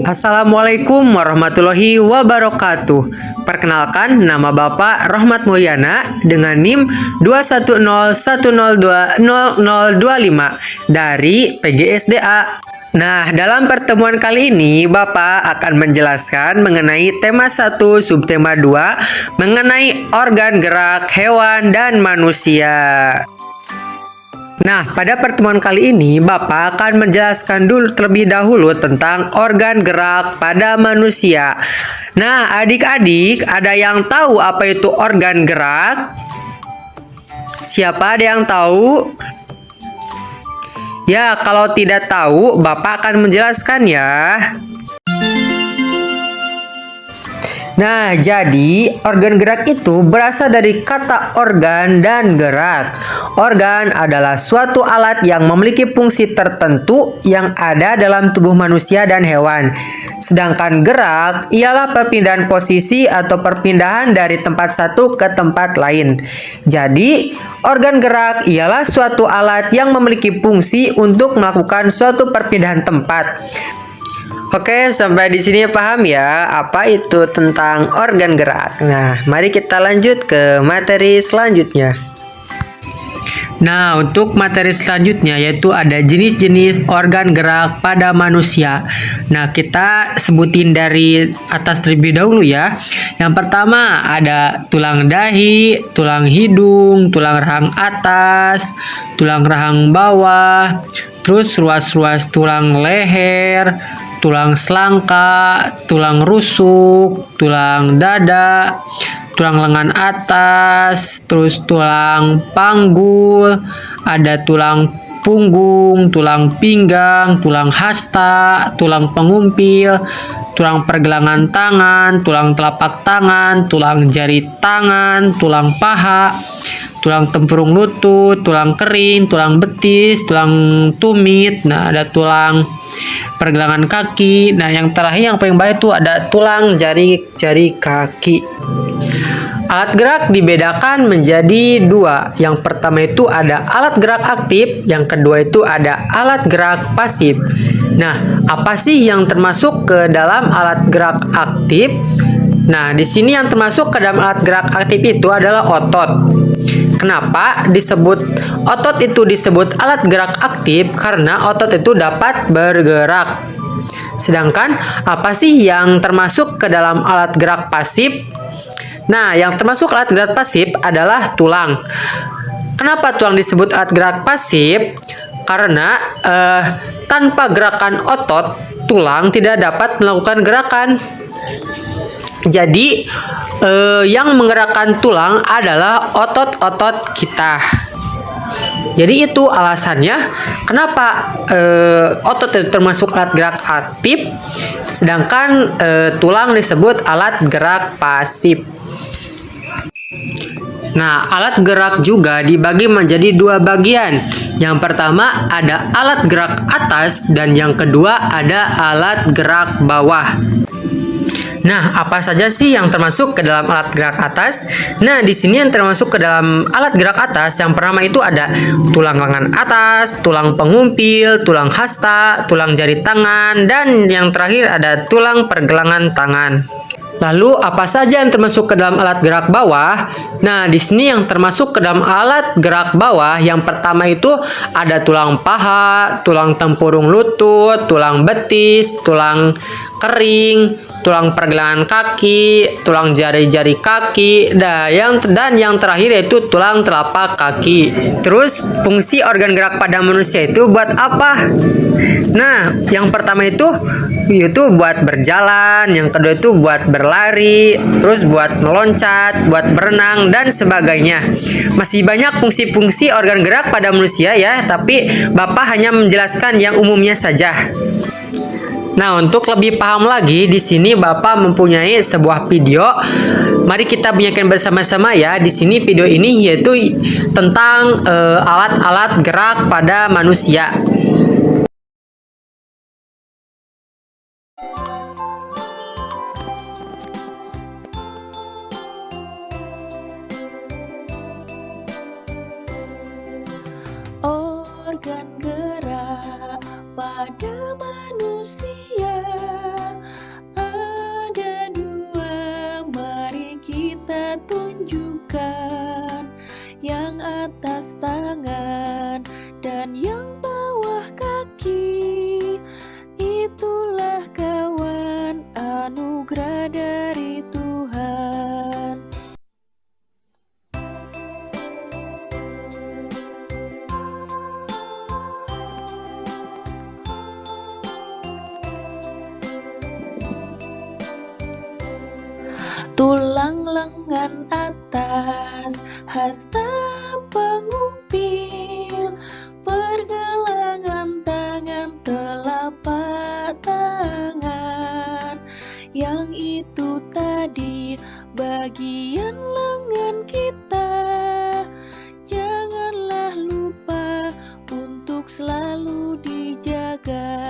Assalamualaikum warahmatullahi wabarakatuh. Perkenalkan, nama Bapak Rohmat Mulyana dengan NIM 21010200025 dari PGSDA. Nah, dalam pertemuan kali ini Bapak akan menjelaskan mengenai tema 1 subtema 2 mengenai organ gerak hewan dan manusia. Nah, pada pertemuan kali ini Bapak akan menjelaskan dulu terlebih dahulu tentang organ gerak pada manusia. Nah, adik-adik, ada yang tahu apa itu organ gerak? Siapa ada yang tahu? Ya, kalau tidak tahu, Bapak akan menjelaskan ya. Nah, jadi organ gerak itu berasal dari kata organ dan gerak. Organ adalah suatu alat yang memiliki fungsi tertentu yang ada dalam tubuh manusia dan hewan. Sedangkan gerak ialah perpindahan posisi atau perpindahan dari tempat satu ke tempat lain. Jadi, organ gerak ialah suatu alat yang memiliki fungsi untuk melakukan suatu perpindahan tempat. Oke, sampai di sini paham ya apa itu tentang organ gerak. Nah, mari kita lanjut ke materi selanjutnya. Nah, untuk materi selanjutnya yaitu ada jenis-jenis organ gerak pada manusia. Nah, kita sebutin dari atas terlebih dahulu ya. Yang pertama ada tulang dahi, tulang hidung, tulang rahang atas, tulang rahang bawah, terus ruas-ruas tulang leher, tulang selangka, tulang rusuk, tulang dada, tulang lengan atas, terus tulang panggul, ada tulang punggung, tulang pinggang, tulang hasta, tulang pengumpil, tulang pergelangan tangan, tulang telapak tangan, tulang jari tangan, tulang paha, tulang tempurung lutut, tulang kering, tulang betis, tulang tumit. Nah, ada tulang pergelangan kaki. Nah, yang terakhir yang paling bawah itu ada tulang jari-jari kaki. Alat gerak dibedakan menjadi dua. Yang pertama itu ada alat gerak aktif, yang kedua itu ada alat gerak pasif. Nah, apa sih yang termasuk ke dalam alat gerak aktif? Nah, di sini yang termasuk ke dalam alat gerak aktif itu adalah otot. Kenapa disebut otot itu disebut alat gerak aktif? Karena otot itu dapat bergerak. Sedangkan apa sih yang termasuk ke dalam alat gerak pasif? Nah, yang termasuk alat gerak pasif adalah tulang. Kenapa tulang disebut alat gerak pasif? Karena tanpa gerakan otot, tulang tidak dapat melakukan gerakan. Jadi, yang menggerakkan tulang adalah otot-otot kita. Jadi itu alasannya kenapa otot itu termasuk alat gerak aktif, sedangkan tulang disebut alat gerak pasif. Nah, alat gerak juga dibagi menjadi dua bagian. Yang pertama ada alat gerak atas dan yang kedua ada alat gerak bawah. Nah, apa saja sih yang termasuk ke dalam alat gerak atas? Nah, di sini yang termasuk ke dalam alat gerak atas yang pertama itu ada tulang lengan atas, tulang pengumpil, tulang hasta, tulang jari tangan, dan yang terakhir ada tulang pergelangan tangan. Lalu apa saja yang termasuk ke dalam alat gerak bawah? Nah, di sini yang termasuk ke dalam alat gerak bawah yang pertama itu ada tulang paha, tulang tempurung lutut, tulang betis, tulang kering, tulang pergelangan kaki, tulang jari-jari kaki, dan yang terakhir yaitu tulang telapak kaki. Terus fungsi organ gerak pada manusia itu buat apa? Nah, yang pertama itu buat berjalan, yang kedua itu buat berlari, terus buat meloncat, buat berenang dan sebagainya. Masih banyak fungsi-fungsi organ gerak pada manusia ya, tapi Bapak hanya menjelaskan yang umumnya saja. Nah, untuk lebih paham lagi, di sini Bapak mempunyai sebuah video. Mari kita bunyikan bersama-sama ya. Di sini video ini yaitu tentang alat-alat gerak pada manusia. Organ gerak pada manusia bukan, yang atas tangan dan yang bawah kaki. Itulah kawan anugerah dari Tuhan. Tulang lengan atas, hasta pengumpil, pergelangan tangan, telapak tangan. Yang itu tadi bagian lengan kita. Janganlah lupa untuk selalu dijaga.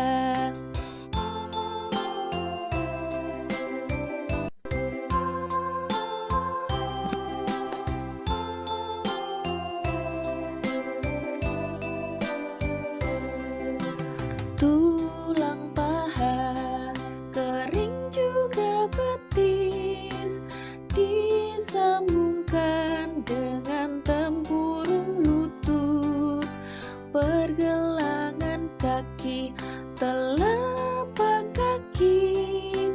Tulang paha, kering juga betis, disambungkan dengan tempurung lutut, pergelangan kaki, telapak kaki,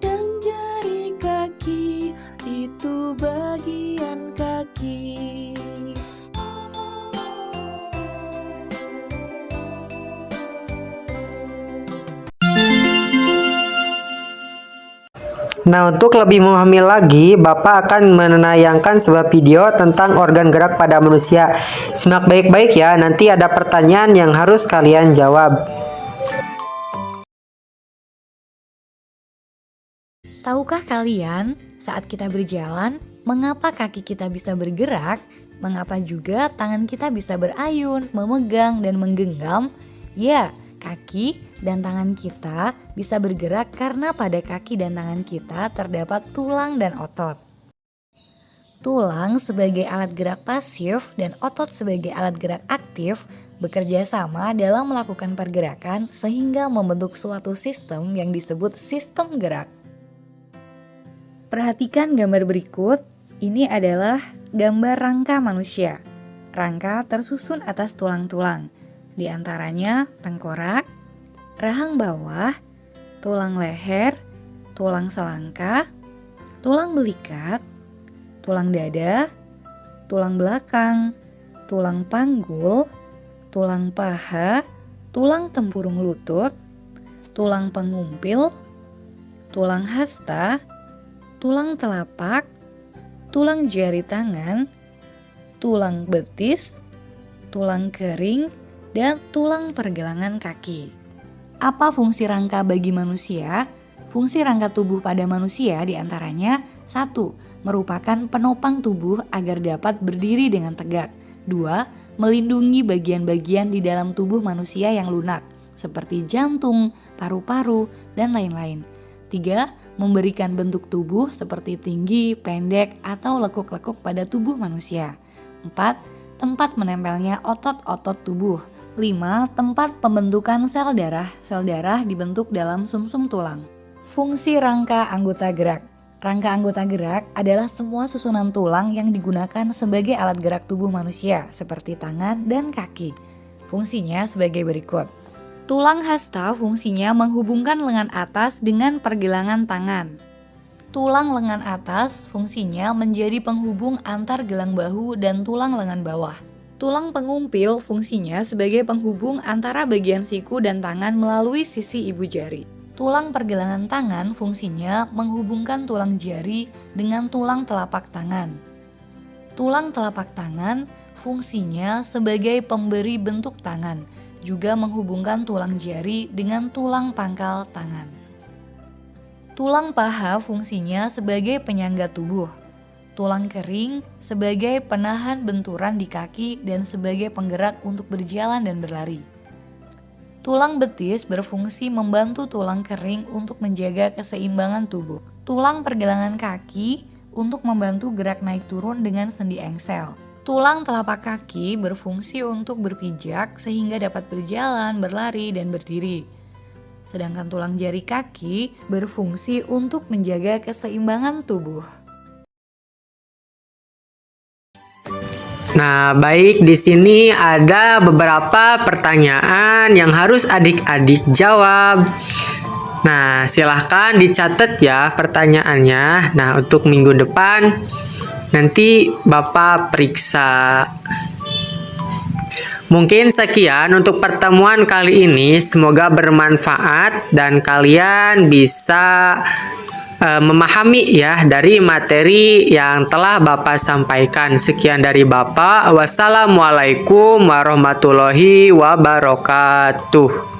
dan jari kaki, itu bagian kaki. Nah, untuk lebih memahami lagi, Bapak akan menayangkan sebuah video tentang organ gerak pada manusia. Simak baik-baik ya, nanti ada pertanyaan yang harus kalian jawab. Tahukah kalian, saat kita berjalan, mengapa kaki kita bisa bergerak? Mengapa juga tangan kita bisa berayun, memegang, dan menggenggam? Ya, kaki dan tangan kita bisa bergerak karena pada kaki dan tangan kita terdapat tulang dan otot. Tulang sebagai alat gerak pasif dan otot sebagai alat gerak aktif bekerja sama dalam melakukan pergerakan sehingga membentuk suatu sistem yang disebut sistem gerak. Perhatikan gambar berikut. Ini adalah gambar rangka manusia. Rangka tersusun atas tulang-tulang, di antaranya tengkorak, rahang bawah, tulang leher, tulang selangka, tulang belikat, tulang dada, tulang belakang, tulang panggul, tulang paha, tulang tempurung lutut, tulang pengumpil, tulang hasta, tulang telapak, tulang jari tangan, tulang betis, tulang kering, dan tulang pergelangan kaki. Apa fungsi rangka bagi manusia? Fungsi rangka tubuh pada manusia diantaranya 1. Merupakan penopang tubuh agar dapat berdiri dengan tegak. 2. Melindungi bagian-bagian di dalam tubuh manusia yang lunak, seperti jantung, paru-paru, dan lain-lain. 3. Memberikan bentuk tubuh seperti tinggi, pendek, atau lekuk-lekuk pada tubuh manusia. 4. Tempat menempelnya otot-otot tubuh. 5. Tempat pembentukan sel darah. Sel darah dibentuk dalam sumsum tulang. Fungsi rangka anggota gerak. Rangka anggota gerak adalah semua susunan tulang yang digunakan sebagai alat gerak tubuh manusia, seperti tangan dan kaki. Fungsinya sebagai berikut. Tulang hasta fungsinya menghubungkan lengan atas dengan pergelangan tangan. Tulang lengan atas fungsinya menjadi penghubung antar gelang bahu dan tulang lengan bawah. Tulang pengumpil fungsinya sebagai penghubung antara bagian siku dan tangan melalui sisi ibu jari. Tulang pergelangan tangan fungsinya menghubungkan tulang jari dengan tulang telapak tangan. Tulang telapak tangan fungsinya sebagai pemberi bentuk tangan, juga menghubungkan tulang jari dengan tulang pangkal tangan. Tulang paha fungsinya sebagai penyangga tubuh. Tulang kering sebagai penahan benturan di kaki dan sebagai penggerak untuk berjalan dan berlari. Tulang betis berfungsi membantu tulang kering untuk menjaga keseimbangan tubuh. Tulang pergelangan kaki untuk membantu gerak naik turun dengan sendi engsel. Tulang telapak kaki berfungsi untuk berpijak sehingga dapat berjalan, berlari, dan berdiri. Sedangkan tulang jari kaki berfungsi untuk menjaga keseimbangan tubuh. Nah, baik, di sini ada beberapa pertanyaan yang harus adik-adik jawab. Nah, silahkan dicatat ya pertanyaannya. Nah, untuk minggu depan nanti Bapak periksa. Mungkin sekian untuk pertemuan kali ini. Semoga bermanfaat dan kalian bisa memahami ya dari materi yang telah Bapak sampaikan. Sekian dari Bapak. Wassalamualaikum warahmatullahi wabarakatuh.